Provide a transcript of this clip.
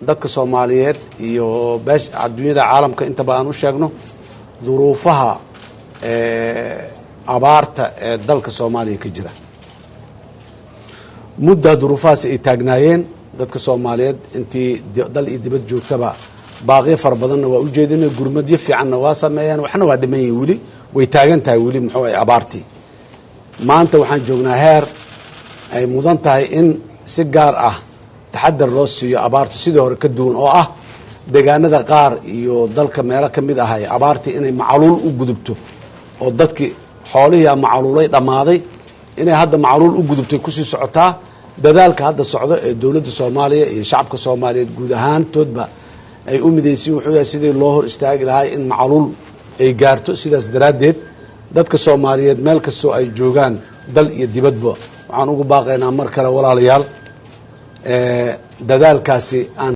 dadka Soomaaliyeed iyo baash adduunyada caalamka inta baan u sheegno duruufaha abaarta ee dalka Soomaaliya ka jira muddo duruufahaas ay taagnaayeen dadka Soomaaliyeed intii dal iyo dibad joogtaba baaqi far badan waa u jeedinay gurmadyo fiican waa sameeyaan waxna waa dhiman wili way taagan tahay wili muxuu ay abaartii maanta waxaan joognaa heer ay mudan tahay in si gaar ah taxadar loo siiyo abaartu sidii hore ka duwan oo ah deegaanada qaar iyo dalka meelo kamid ah ay abaartii inay macaluul u gudubto oo dadkii xoolihii macaluulay dhamaaday inay hadda macaluul u gudubtay ku sii socotaa dadaalka hadda socdo ee dawladda Soomaaliya iyo shacabka Soomaaliyeed guud ahaan toodba ay u mideysay wuxuu yahay sidii loo hor istaagi lahaa in macaluul ay gaarto sidaas daraadeed dadka Soomaaliyeed meel kastoo ay joogaan dal iyo dibadba waxaan ugu baaqaynaa mar kale walaalayaal dadaalkaasi aan